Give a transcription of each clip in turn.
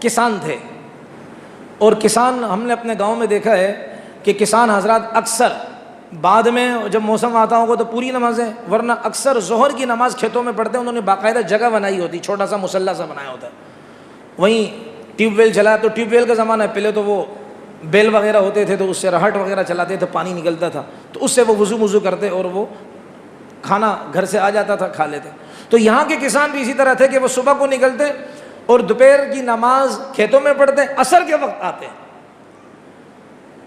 کسان تھے، اور کسان ہم نے اپنے گاؤں میں دیکھا ہے کہ کسان حضرات اکثر بعد میں جب موسم آتا ہوگا تو پوری نمازیں، ورنہ اکثر ظہر کی نماز کھیتوں میں پڑھتے ہیں. انہوں نے باقاعدہ جگہ بنائی ہوتی، چھوٹا سا مصلی سا بنایا ہوتا ہے. وہیں ٹیوب ویل چلا تو ٹیوب ویل کا زمانہ ہے، پہلے تو وہ بیل وغیرہ ہوتے تھے تو اس سے رہٹ وغیرہ چلاتے تھے، پانی نکلتا تھا تو اس سے وہ وضو کرتے اور وہ کھانا گھر سے آ جاتا تھا، کھا لیتے. تو یہاں کے کسان بھی اسی طرح تھے کہ وہ صبح کو نکلتے اور دوپہر کی نماز کھیتوں میں پڑھتے، عصر کے وقت آتے.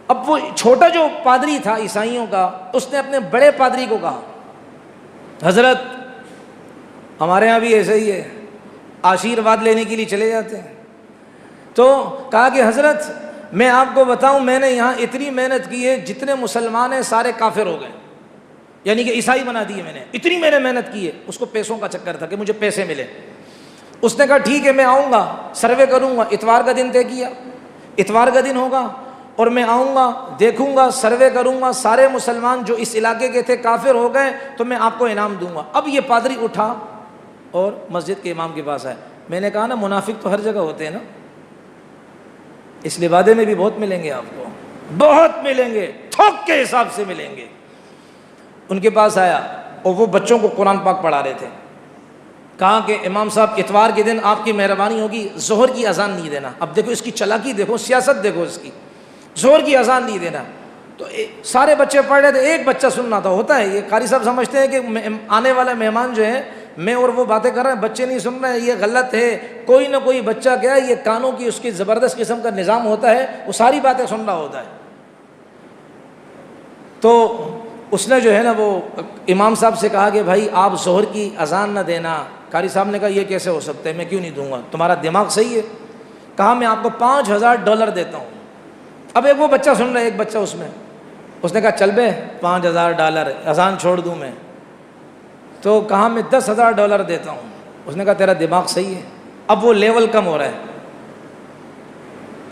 اب وہ چھوٹا جو پادری تھا عیسائیوں کا، اس نے اپنے بڑے پادری کو کہا، حضرت ہمارے ہاں بھی ایسے ہی ہے، آشیرواد لینے کے لیے چلے جاتے ہیں. تو کہا کہ حضرت میں آپ کو بتاؤں، میں نے یہاں اتنی محنت کی ہے، جتنے مسلمان ہیں سارے کافر ہو گئے، یعنی کہ عیسائی بنا دیے میں نے، اتنی میں نے محنت کی ہے. اس کو پیسوں کا چکر تھا کہ مجھے پیسے ملے. اس نے کہا ٹھیک ہے میں آؤں گا، سروے کروں گا. اتوار کا دن طے کیا، اتوار کا دن ہوگا اور میں آؤں گا، دیکھوں گا، سروے کروں گا، سارے مسلمان جو اس علاقے کے تھے کافر ہو گئے تو میں آپ کو انعام دوں گا. اب یہ پادری اٹھا اور مسجد کے امام کے پاس آئے. میں نے کہا نا منافق تو ہر جگہ ہوتے ہیں نا، اس لبادے میں بھی بہت ملیں گے، آپ کو بہت ملیں گے، تھوک کے حساب سے ملیں گے. ان کے پاس آیا اور وہ بچوں کو قرآن پاک پڑھا رہے تھے. کہا کہ امام صاحب اتوار کے دن آپ کی مہربانی ہوگی ظہر کی اذان نہیں دینا. اب دیکھو اس کی چلاکی، دیکھو سیاست، دیکھو اس کی، ظہر کی اذان نہیں دینا. تو سارے بچے پڑھ رہے تھے، ایک بچہ سننا تھا. ہوتا ہے یہ، قاری صاحب سمجھتے ہیں کہ آنے والے مہمان جو ہیں میں اور وہ باتیں کر رہے ہیں، بچے نہیں سن رہے ہیں، یہ غلط ہے. کوئی نہ کوئی بچہ کیا ہے، یہ کانوں کی اس کی زبردست قسم کا نظام ہوتا ہے، وہ ساری باتیں سن رہا ہوتا ہے. تو اس نے جو ہے نا وہ امام صاحب سے کہا کہ بھائی آپ ظہر کی اذان نہ دینا. قاری صاحب نے کہا یہ کیسے ہو سکتا ہے، میں کیوں نہیں دوں گا، تمہارا دماغ صحیح ہے. کہا میں آپ کو $5000 دیتا ہوں. اب ایک وہ بچہ سن رہا ہے، ایک بچہ اس میں، اس نے کہا چل بے $5000 اذان چھوڑ دوں میں. تو کہا میں $10,000 دیتا ہوں. اس نے کہا تیرا دماغ صحیح ہے. اب وہ لیول کم ہو رہا ہے،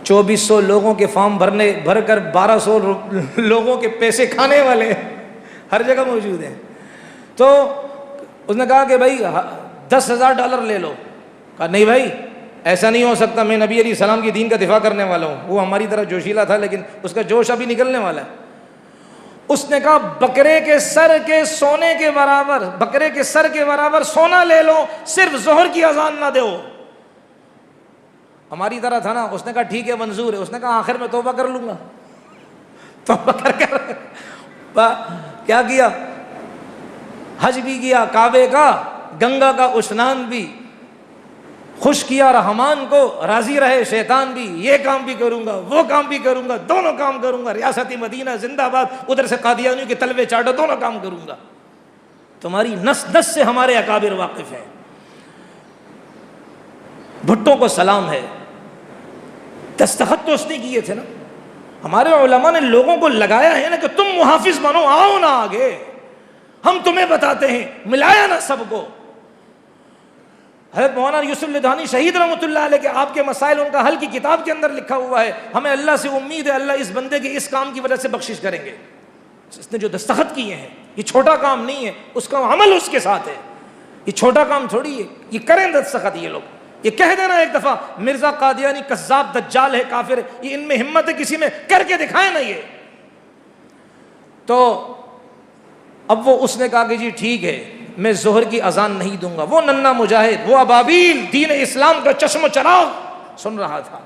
2400 لوگوں کے فارم بھر کر 1200 لوگوں کے پیسے کھانے والے ہر جگہ موجود ہیں. تو اس نے کہا کہ بھائی $10,000 لے لو. کہا نہیں بھائی ایسا نہیں ہو سکتا، میں نبی علیہ السلام کی دین کا دفاع کرنے والا ہوں. وہ ہماری طرح جوشیلا تھا لیکن اس کا جوش ابھی نکلنے والا ہے. اس نے کہا بکرے کے سر کے سونے کے برابر، بکرے کے سر کے برابر سونا لے لو، صرف ظہر کی اذان نہ دو. ہماری طرح تھا نا. اس نے کہا ٹھیک ہے منظور ہے. اس نے کہا آخر میں توبہ کر لوں گا. توبہ کر کیا کیا، حج بھی کیا کعبے کا، گنگا کا اسنان بھی، خوش کیا رحمان کو، راضی رہے شیطان بھی. یہ کام بھی کروں گا، وہ کام بھی کروں گا، دونوں کام کروں گا. ریاست مدینہ زندہ باد، ادھر سے قادیانیوں کے تلوے چاٹو، دونوں کام کروں گا. تمہاری نس نس سے ہمارے اکابر واقف ہیں. بھٹو کو سلام ہے، دستخط تو اس نے کیے تھے نا. ہمارے علماء نے لوگوں کو لگایا ہے نا کہ تم محافظ بنو، آؤ نا آگے، ہم تمہیں بتاتے ہیں. ملایا نا سب کو. حضرت مولانا یوسف لدھانی شہید رحمۃ اللہ علیہ کے آپ کے مسائل ان کا حل کی کتاب کے اندر لکھا ہوا ہے. ہمیں اللہ سے امید ہے اللہ اس بندے کے اس کام کی وجہ سے بخشش کریں گے. اس نے جو دستخط کیے ہیں یہ چھوٹا کام نہیں ہے، اس کا عمل اس کے ساتھ ہے. یہ چھوٹا کام تھوڑی ہے، یہ کریں دستخط. یہ لوگ یہ کہہ دینا ایک دفعہ مرزا قادیانی کذاب دجال ہے، کافر ہے، یہ ان میں ہمت ہے کسی میں، کر کے دکھائے نا. یہ تو اب وہ اس نے کہا کہ جی ٹھیک ہے میں ظہر کی اذان نہیں دوں گا. وہ ننھا مجاہد، وہ ابابیل دین اسلام کا چشم و چراغ سن رہا تھا.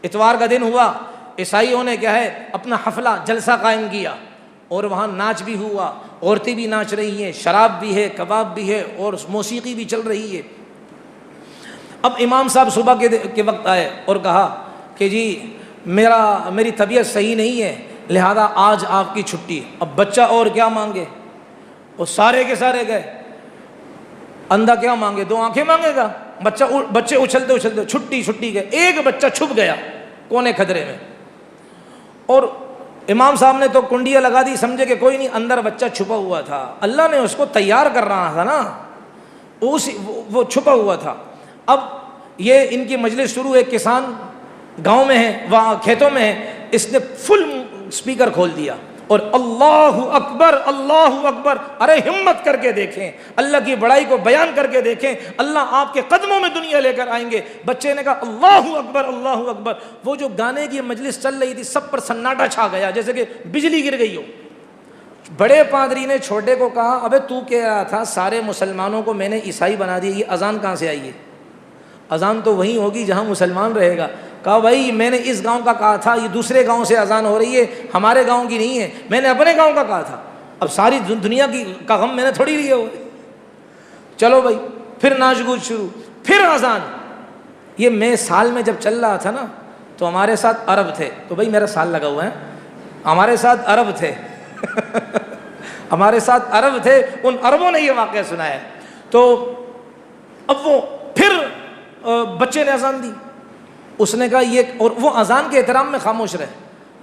اتوار کا دن ہوا، عیسائیوں نے کیا ہے اپنا حفلہ جلسہ قائم کیا اور وہاں ناچ بھی ہوا، عورتیں بھی ناچ رہی ہیں، شراب بھی ہے، کباب بھی ہے اور موسیقی بھی چل رہی ہے. اب امام صاحب صبح کے وقت آئے اور کہا کہ جی میری طبیعت صحیح نہیں ہے لہذا آج آپ کی چھٹی. اب بچہ اور کیا مانگے، وہ سارے کے سارے گئے. اندھا کیا مانگے، 2 آنکھیں مانگے گا. بچے اچھلتے اچھلتے چھٹی گئے. ایک بچہ چھپ گیا کونے کھدرے میں اور امام صاحب نے تو کنڈیاں لگا دی، سمجھے کہ کوئی نہیں، اندر بچہ چھپا ہوا تھا. اللہ نے اس کو تیار کر رہا تھا نا، وہ چھپا ہوا تھا. اب یہ ان کی مجلس شروع ہے، کسان گاؤں میں ہیں، وہاں کھیتوں میں ہیں. اس نے فل اسپیکر کھول دیا اور اللہ اکبر اللہ اکبر، ارے ہمت کر کے دیکھیں، اللہ کی بڑائی کو بیان کر کے دیکھیں، اللہ آپ کے قدموں میں دنیا لے کر آئیں گے۔ بچے نے کہا اللہ اکبر اللہ اکبر، وہ جو گانے کی مجلس چل رہی تھی سب پر سناٹا چھا گیا، جیسے کہ بجلی گر گئی ہو۔ بڑے پادری نے چھوٹے کو کہا ابے تو کہہ رہا تھا سارے مسلمانوں کو میں نے عیسائی بنا دیا، یہ اذان کہاں سے آئی ہے؟ اذان تو وہیں ہوگی جہاں مسلمان رہے گا۔ کہا بھائی میں نے اس گاؤں کا کہا تھا، یہ دوسرے گاؤں سے اذان ہو رہی ہے، ہمارے گاؤں کی نہیں ہے، میں نے اپنے گاؤں کا کہا تھا، اب ساری دنیا کی کا غم میں نے تھوڑی لیا ہو۔ چلو بھائی، پھر ناچ گوچ شروع، پھر اذان۔ یہ میں سال میں جب چل رہا تھا نا تو ہمارے ساتھ عرب تھے، تو بھائی میرا سال لگا ہوا ہے، ہمارے ساتھ عرب تھے ہمارے ساتھ عرب تھے، ان عربوں نے یہ واقعہ سنایا۔ تو اب وہ پھر بچے نے اذان دی، اس نے کہا یہ، اور وہ اذان کے احترام میں خاموش رہے۔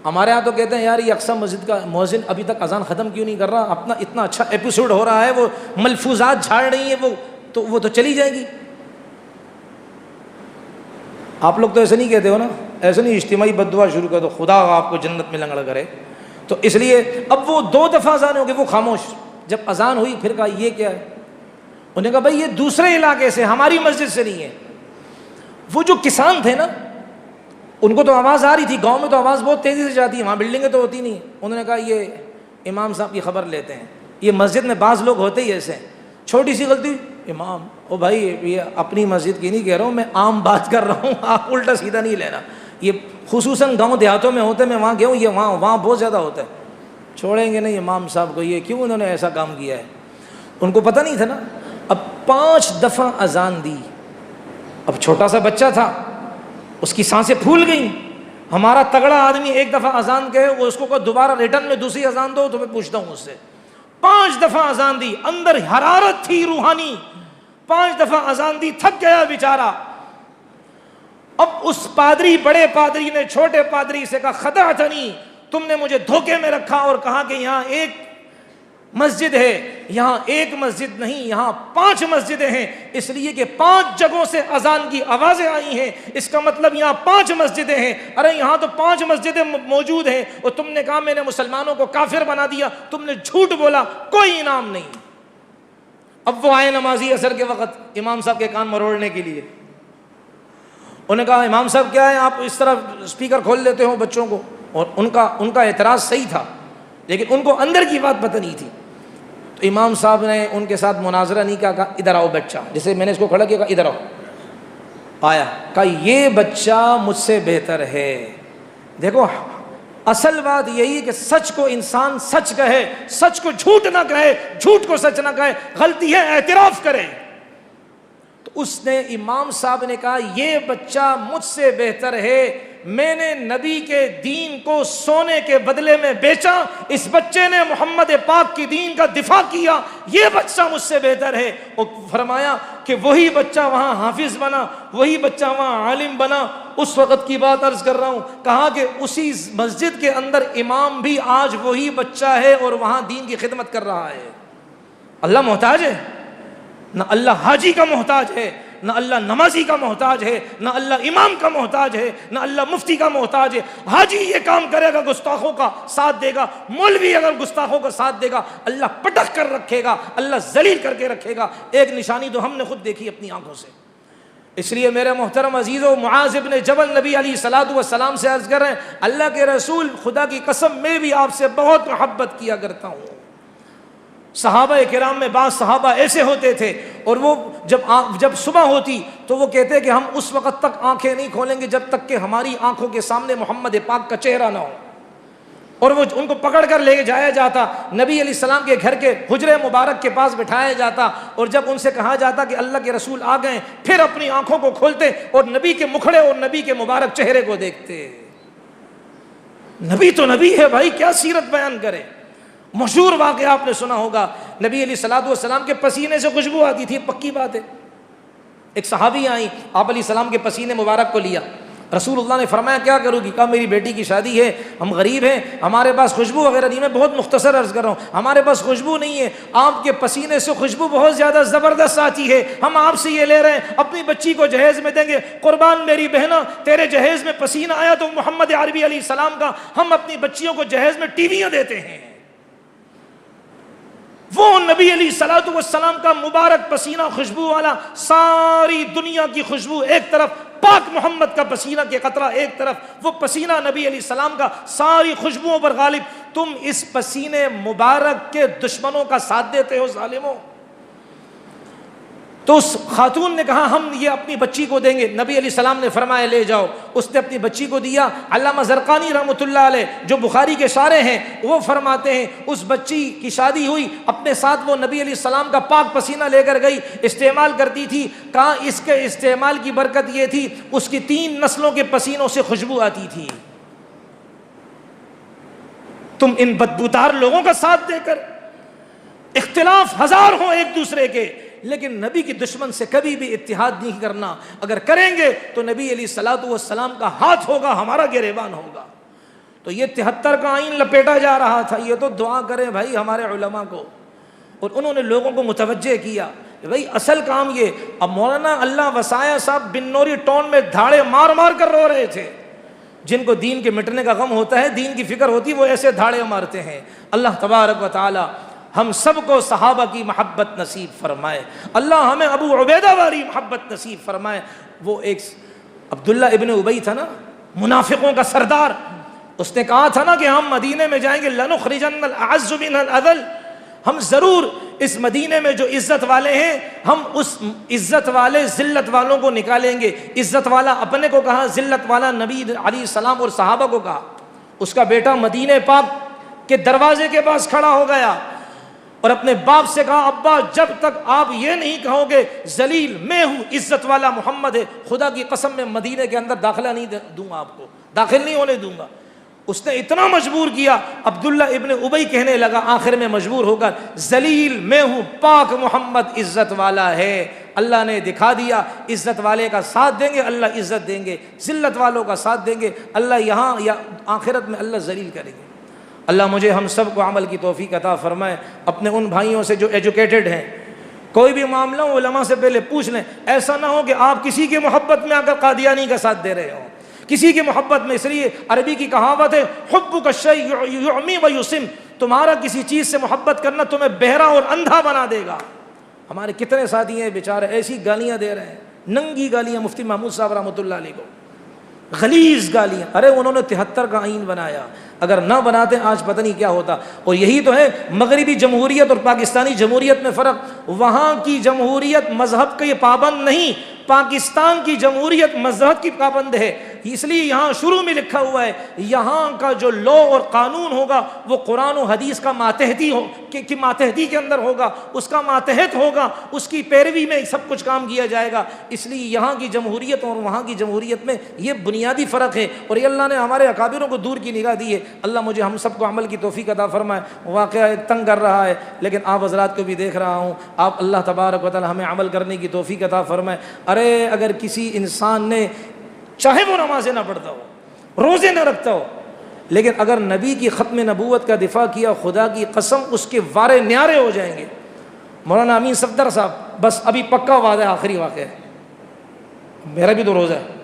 ہمارے ہاں تو کہتے ہیں یار یہ اقصی مسجد کا مؤذن ابھی تک اذان ختم کیوں نہیں کر رہا، اپنا اتنا اچھا ایپیسوڈ ہو رہا ہے، وہ ملفوظات جھاڑ رہی ہیں، وہ تو چلی جائے گی۔ آپ لوگ تو ایسے نہیں کہتے ہو نا، ایسے نہیں اجتماعی بد دعا شروع کر دو خدا آپ کو جنت میں لنگڑا کرے۔ تو اس لیے اب وہ 2 دفعہ اذان ہو گئی، وہ خاموش۔ جب اذان ہوئی پھر کہا یہ کیا ہے؟ انہوں نے کہا بھائی یہ دوسرے علاقے سے، ہماری مسجد سے نہیں ہے۔ وہ جو کسان تھے نا ان کو تو آواز آ رہی تھی، گاؤں میں تو آواز بہت تیزی سے جاتی ہے، وہاں بلڈنگیں تو ہوتی نہیں ہیں۔ انہوں نے کہا یہ امام صاحب کی خبر لیتے ہیں، یہ مسجد میں بعض لوگ ہوتے ہی ایسے ہیں، چھوٹی سی غلطی امام، او بھائی یہ اپنی مسجد کی نہیں کہہ رہا ہوں میں، عام بات کر رہا ہوں، آپ الٹا سیدھا نہیں لینا۔ یہ خصوصاً گاؤں دیہاتوں میں ہوتے، میں وہاں گیا ہوں، یہ وہاں بہت زیادہ ہوتا ہے، چھوڑیں گے نہیں امام صاحب کو، یہ کیوں انہوں نے ایسا کام کیا ہے؟ ان کو پتہ نہیں تھا نا۔ اب 5 دفعہ اذان دی، اب چھوٹا سا بچہ تھا، اس کی سانسیں پھول گئیں۔ ہمارا تگڑا آدمی 1 دفعہ اذان کہے وہ اس کو دوبارہ ریٹرن میں دوسری اذان دو تو میں پوچھتا ہوں اس سے۔ 5 دفعہ اذان دی، اندر حرارت تھی روحانی، 5 دفعہ اذان دی، تھک گیا بیچارہ۔ اب اس پادری، بڑے پادری نے چھوٹے پادری سے کہا خدعتنی، تم نے مجھے دھوکے میں رکھا اور کہا کہ یہاں ایک مسجد ہے، یہاں ایک مسجد نہیں، یہاں 5 مسجدیں ہیں، اس لیے کہ 5 جگہوں سے اذان کی آوازیں آئی ہیں، اس کا مطلب یہاں 5 مسجدیں ہیں۔ ارے یہاں تو 5 مسجدیں موجود ہیں، اور تم نے کہا میں نے مسلمانوں کو کافر بنا دیا، تم نے جھوٹ بولا، کوئی انعام نہیں۔ اب وہ آئے نمازی عصر کے وقت امام صاحب کے کان مروڑنے کے لیے، انہوں نے کہا امام صاحب کیا ہے آپ اس طرح اسپیکر کھول لیتے ہو بچوں کو؟ اور ان کا اعتراض صحیح تھا، لیکن ان کو اندر کی بات پتہ نہیں تھی۔ تو امام صاحب نے ان کے ساتھ مناظرہ نہیں کیا، کہا ادھر آؤ بچہ، جیسے میں نے اس کو کھڑا کیا، کہا ادھر آؤ۔ آیا، کہا یہ بچہ مجھ سے بہتر ہے۔ دیکھو اصل بات یہی ہے کہ سچ کو انسان سچ کہے، سچ کو جھوٹ نہ کہے، جھوٹ کو سچ نہ کہے، غلطی ہے اعتراف کرے۔ تو اس نے، امام صاحب نے کہا یہ بچہ مجھ سے بہتر ہے، میں نے نبی کے دین کو سونے کے بدلے میں بیچا، اس بچے نے محمد پاک کی دین کا دفاع کیا، یہ بچہ مجھ سے بہتر ہے۔ اور فرمایا کہ وہی بچہ وہاں حافظ بنا، وہی بچہ وہاں عالم بنا۔ اس وقت کی بات عرض کر رہا ہوں، کہا کہ اسی مسجد کے اندر امام بھی آج وہی بچہ ہے اور وہاں دین کی خدمت کر رہا ہے۔ اللہ محتاج ہے؟ نہ اللہ حاجی کا محتاج ہے، نہ اللہ نمازی کا محتاج ہے، نہ اللہ امام کا محتاج ہے، نہ اللہ مفتی کا محتاج ہے۔ حاجی یہ کام کرے گا گستاخوں کا ساتھ دے گا، مولوی اگر گستاخوں کا ساتھ دے گا اللہ پٹک کر رکھے گا، اللہ ذلیل کر کے رکھے گا۔ ایک نشانی تو ہم نے خود دیکھی اپنی آنکھوں سے۔ اس لیے میرے محترم عزیزو، معاذ ابن جبل نبی علیہ الصلوۃ والسلام سے عرض کر رہے ہیں اللہ کے رسول خدا کی قسم میں بھی آپ سے بہت محبت کیا کرتا ہوں۔ صحابہ کرام میں بعض صحابہ ایسے ہوتے تھے، اور وہ جب صبح ہوتی تو وہ کہتے کہ ہم اس وقت تک آنکھیں نہیں کھولیں گے جب تک کہ ہماری آنکھوں کے سامنے محمد پاک کا چہرہ نہ ہو، اور وہ ان کو پکڑ کر لے جایا جاتا، نبی علیہ السلام کے گھر کے حجرے مبارک کے پاس بٹھایا جاتا، اور جب ان سے کہا جاتا کہ اللہ کے رسول آ گئے، پھر اپنی آنکھوں کو کھولتے اور نبی کے مکھڑے اور نبی کے مبارک چہرے کو دیکھتے۔ نبی تو نبی ہے بھائی، کیا سیرت بیان کرے۔ مشہور واقعہ آپ نے سنا ہوگا، نبی علیہ الصلوۃ والسلام کے پسینے سے خوشبو آتی تھی، پکی بات ہے۔ ایک صحابی آئی، آپ علیہ السلام کے پسینے مبارک کو لیا، رسول اللہ نے فرمایا کیا کرو گی؟ کہا میری بیٹی کی شادی ہے، ہم غریب ہیں، ہمارے پاس خوشبو وغیرہ نہیں، میں بہت مختصر عرض کر رہا ہوں، ہمارے پاس خوشبو نہیں ہے، آپ کے پسینے سے خوشبو بہت زیادہ زبردست آتی ہے، ہم آپ سے یہ لے رہے ہیں، اپنی بچی کو جہیز میں دیں گے۔ قربان میری بہنا، تیرے جہیز میں پسینہ آیا تو محمد عربی علیہ السلام کا، ہم اپنی بچیوں کو جہیز میں ٹی ویاں دیتے ہیں۔ وہ نبی علیہ الصلوۃ والسلام کا مبارک پسینہ خوشبو والا، ساری دنیا کی خوشبو ایک طرف، پاک محمد کا پسینہ کے قطرہ ایک طرف، وہ پسینہ نبی علیہ السلام کا ساری خوشبوؤں پر غالب، تم اس پسینے مبارک کے دشمنوں کا ساتھ دیتے ہو ظالموں۔ تو اس خاتون نے کہا ہم یہ اپنی بچی کو دیں گے، نبی علیہ السلام نے فرمایا لے جاؤ، اس نے اپنی بچی کو دیا۔ علامہ زرقانی رحمۃ اللہ علیہ جو بخاری کے شارح ہیں وہ فرماتے ہیں اس بچی کی شادی ہوئی، اپنے ساتھ وہ نبی علیہ السلام کا پاک پسینہ لے کر گئی، استعمال کرتی تھی، کہا اس کے استعمال کی برکت یہ تھی اس کی 3 نسلوں کے پسینوں سے خوشبو آتی تھی۔ تم ان بدبودار لوگوں کا ساتھ دے کر، اختلاف ہزار ہوں ایک دوسرے کے، لیکن نبی کی دشمن سے کبھی بھی اتحاد نہیں کرنا، اگر کریں گے تو نبی علیہ الصلوۃ والسلام کا ہاتھ ہوگا، ہمارا گریبان ہوگا۔ تو یہ 73 کا آئین لپیٹا جا رہا تھا، یہ تو دعا کریں بھائی ہمارے علماء کو، اور انہوں نے لوگوں کو متوجہ کیا کہ بھائی اصل کام یہ۔ اب مولانا اللہ وسایا صاحب بنوری ٹاؤن میں دھاڑے مار مار کر رو رہے تھے، جن کو دین کے مٹنے کا غم ہوتا ہے، دین کی فکر ہوتی، وہ ایسے دھاڑے مارتے ہیں۔ اللہ تبارک و تعالی ہم سب کو صحابہ کی محبت نصیب فرمائے، اللہ ہمیں ابو عبیدہ والی محبت نصیب فرمائے۔ وہ ایک عبداللہ ابن ابی تھا نا، منافقوں کا سردار، اس نے کہا تھا نا کہ ہم مدینے میں جائیں گے، لنخرجن الاعز منها الاذل، ہم ضرور اس مدینے میں جو عزت والے ہیں ہم اس عزت والے ذلت والوں کو نکالیں گے۔ عزت والا اپنے کو کہا، ذلت والا نبی علیہ السلام اور صحابہ کو کہا۔ اس کا بیٹا مدینہ پاک کے دروازے کے پاس کھڑا ہو گیا اور اپنے باپ سے کہا ابا جب تک آپ یہ نہیں کہو گے ذلیل میں ہوں، عزت والا محمد ہے، خدا کی قسم میں مدینے کے اندر داخلہ نہیں دوں گا، آپ کو داخل نہیں ہونے دوں گا۔ اس نے اتنا مجبور کیا، عبداللہ ابن ابی کہنے لگا آخر میں مجبور ہو کر ذلیل میں ہوں، پاک محمد عزت والا ہے۔ اللہ نے دکھا دیا، عزت والے کا ساتھ دیں گے اللہ عزت دیں گے، ذلت والوں کا ساتھ دیں گے اللہ یہاں یا آخرت میں اللہ ذلیل کریں گے۔ اللہ مجھے ہم سب کو عمل کی توفیق عطا فرمائے۔ اپنے ان بھائیوں سے جو ایجوکیٹڈ ہیں، کوئی بھی معاملہ ہو علماء سے پہلے پوچھ لیں، ایسا نہ ہو کہ آپ کسی کی محبت میں آ کر قادیانی کا ساتھ دے رہے ہو، کسی کی محبت میں۔ اس لیے عربی کی کہاوت ہے حبک الشیء یعمی و یسم، تمہارا کسی چیز سے محبت کرنا تمہیں بہرا اور اندھا بنا دے گا۔ ہمارے کتنے ساتھی ہیں بیچارے ایسی گالیاں دے رہے ہیں، ننگی گالیاں مفتی محمود صاحب رحمۃ اللہ علیہ کو، غلیظ گالیاں۔ ارے انہوں نے 73 کا آئین بنایا، اگر نہ بناتے آج پتہ نہیں کیا ہوتا۔ اور یہی تو ہے مغربی جمہوریت اور پاکستانی جمہوریت میں فرق، وہاں کی جمہوریت مذہب کے پابند نہیں، پاکستان کی جمہوریت مذہب کی پابند ہے۔ اس لیے یہاں شروع میں لکھا ہوا ہے یہاں کا جو لا اور قانون ہوگا وہ قرآن و حدیث کا ماتحتی ہو کہ ماتحتی کے اندر ہوگا، اس کا ماتحت ہوگا، اس کی پیروی میں سب کچھ کام کیا جائے گا۔ اس لیے یہاں کی جمہوریت اور وہاں کی جمہوریت میں یہ بنیادی فرق ہے، اور یہ اللہ نے ہمارے اکابروں کو دور کی نگاہ دی ہے۔ اللہ مجھے ہم سب کو عمل کی توفیق عطا فرمائے۔ واقعہ ایک تنگ کر رہا ہے لیکن آپ حضرات کو بھی دیکھ رہا ہوں، آپ اللہ تبارک و تعالی ہمیں عمل کرنے کی توفیق عطا فرمائے۔ ارے اگر کسی انسان نے چاہے وہ نمازیں نہ پڑھتا ہو، روزے نہ رکھتا ہو، لیکن اگر نبی کی ختم نبوت کا دفاع کیا، خدا کی قسم اس کے وارے نیارے ہو جائیں گے۔ مولانا امین صفدر صاحب، بس ابھی پکا وعدہ ہے، آخری واقعہ ہے، میرا بھی تو روزہ ہے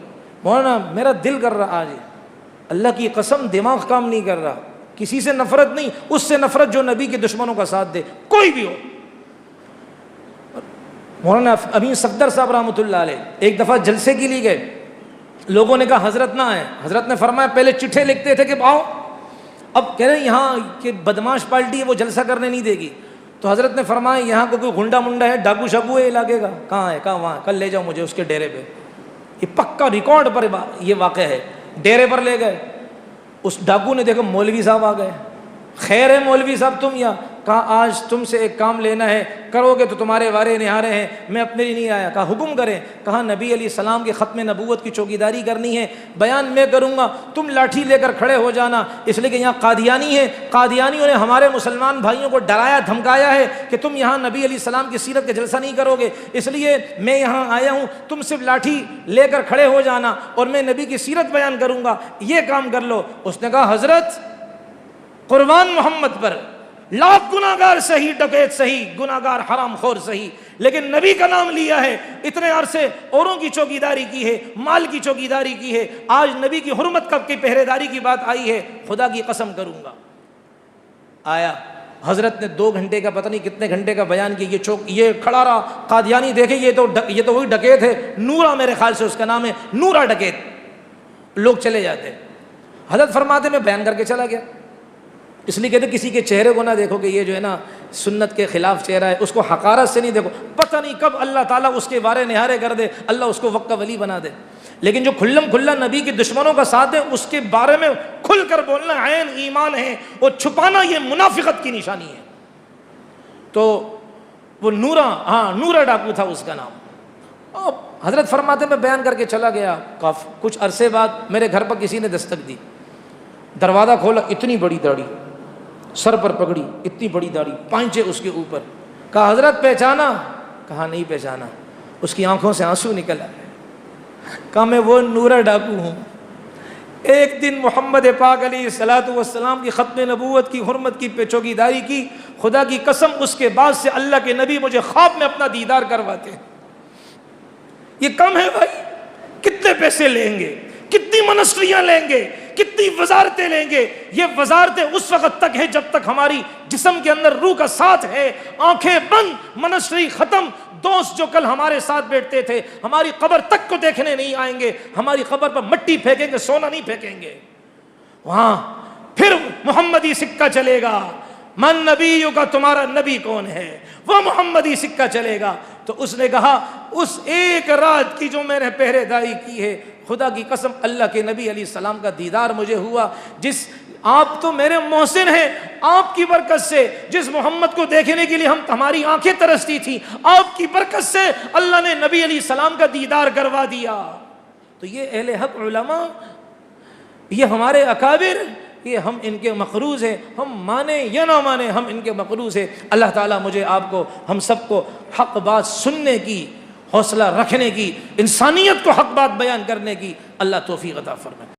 مولانا، میرا دل کر رہا آج اللہ کی قسم دماغ کام نہیں کر رہا، کسی سے نفرت نہیں، اس سے نفرت جو نبی کے دشمنوں کا ساتھ دے، کوئی بھی ہو۔ مولانا امین صفدر صاحب رحمۃ اللہ علیہ ایک دفعہ جلسے کے لیے گئے، لوگوں نے کہا حضرت نہ آئے، حضرت نے فرمایا پہلے چٹھے لکھتے تھے کہ آؤ، اب کہہ رہے ہیں یہاں کہ بدماش پارٹی ہے وہ جلسہ کرنے نہیں دے گی، تو حضرت نے فرمایا یہاں کو کوئی گنڈا منڈا ہے، ڈاکو شاکو ہے علاقے کا، کہاں ہے؟ کہاں؟ وہاں، کل لے جاؤ مجھے اس کے ڈیرے پہ۔ یہ پکا ریکارڈ پر یہ واقعہ ہے، ڈیرے پر لے گئے، اس ڈاکو نے دیکھا مولوی صاحب آ گئے، خیر ہے مولوی صاحب تم یا؟ کہا آج تم سے ایک کام لینا ہے، کرو گے تو تمہارے وارے نہارے ہیں، میں اپنے لیے نہیں آیا۔ کہا حکم کریں۔ کہا نبی علیہ السلام کے ختم نبوت کی چوکیداری کرنی ہے، بیان میں کروں گا، تم لاٹھی لے کر کھڑے ہو جانا، اس لیے کہ یہاں قادیانی ہے، قادیانیوں نے ہمارے مسلمان بھائیوں کو ڈرایا دھمکایا ہے کہ تم یہاں نبی علیہ السلام کی سیرت کا جلسہ نہیں کرو گے، اس لیے میں یہاں آیا ہوں، تم صرف لاٹھی لے کر کھڑے ہو جانا اور میں نبی کی سیرت بیان کروں گا، یہ کام کر لو۔ اس نے کہا حضرت قربان محمد پر لاکھ گناہگار صحیح، ڈکیت صحیح، گناہگار حرام خور صحیح، لیکن نبی کا نام لیا ہے، اتنے عرصے اوروں کی چوکیداری کی ہے، مال کی چوکیداری کی ہے، آج نبی کی حرمت کی پہرے داری کی بات آئی ہے، خدا کی قسم کروں گا۔ آیا حضرت نے 2 گھنٹے کا پتہ نہیں کتنے گھنٹے کا بیان کیا. یہ کھڑا رہا قادیانی, دیکھے یہ تو وہی ڈکیت ہے, نورا میرے خیال سے اس کا نام ہے, نورا ڈکیت. لوگ چلے جاتے, حضرت فرماتے میں بیان کر کے چلا گیا. اس لیے کہتے کسی کے چہرے کو نہ دیکھو کہ یہ جو ہے نا سنت کے خلاف چہرہ ہے, اس کو حقارت سے نہیں دیکھو, پتہ نہیں کب اللہ تعالیٰ اس کے بارے نہارے کر دے, اللہ اس کو وقت کا ولی بنا دے. لیکن جو کھلم کھلا نبی کے دشمنوں کا ساتھ دے, اس کے بارے میں کھل کر بولنا عین ایمان ہے, اور چھپانا یہ منافقت کی نشانی ہے. تو وہ نورا ڈاکو تھا اس کا نام. حضرت فرماتے میں بیان کر کے چلا گیا. کچھ عرصے بعد میرے گھر پر کسی نے دستک دی, دروازہ کھولا, اتنی بڑی داڑھی, سر پر پگڑی, اتنی بڑی داڑھی, پانچے اس کے اوپر. کہا حضرت پہچانا؟ کہا نہیں پہچانا. اس کی آنکھوں سے آنسو نکل آئے. کہا میں وہ نورا ڈاکو ہوں. ایک دن محمد پاک علیہ الصلوۃ والسلام کی ختم نبوت کی حرمت کی چوکیداری کی, خدا کی قسم اس کے بعد سے اللہ کے نبی مجھے خواب میں اپنا دیدار کرواتے ہیں. یہ کم ہے بھائی؟ کتنے پیسے لیں گے, کتنی منسٹریاں لیں گے, کتنی وزارتیں لیں گے؟ یہ وزارتیں اس وقت تک ہے جب تک ہماری جسم کے اندر روح کا ساتھ ہے. آنکھیں بند, منسٹری ختم. دوست جو کل ہمارے ساتھ بیٹھتے تھے ہماری قبر تک کو دیکھنے نہیں آئیں گے, ہماری قبر پر مٹی پھینکیں گے, سونا نہیں پھینکیں گے. وہاں پھر محمدی سکہ چلے گا, من نبیوں کا, تمہارا نبی کون ہے, وہ محمدی سکہ چلے گا. تو اس نے کہا اس ایک رات کی جو میں نے پہرے داری کی ہے, خدا کی قسم اللہ کے نبی علیہ السلام کا دیدار مجھے ہوا. جس آپ تو میرے محسن ہیں, آپ کی برکت سے جس محمد کو دیکھنے کے لیے ہماری آنکھیں ترستی تھی, آپ کی برکت سے اللہ نے نبی علیہ السلام کا دیدار کروا دیا. تو یہ اہل حق علماء, یہ ہمارے اکابر, یہ ہم ان کے مقروض ہیں. ہم مانیں یا نہ مانیں, ہم ان کے مقروض ہیں. اللہ تعالیٰ مجھے, آپ کو, ہم سب کو حق بات سننے کی, حوصلہ رکھنے کی, انسانیت کو حق بات بیان کرنے کی اللہ توفیق عطا فرمائے.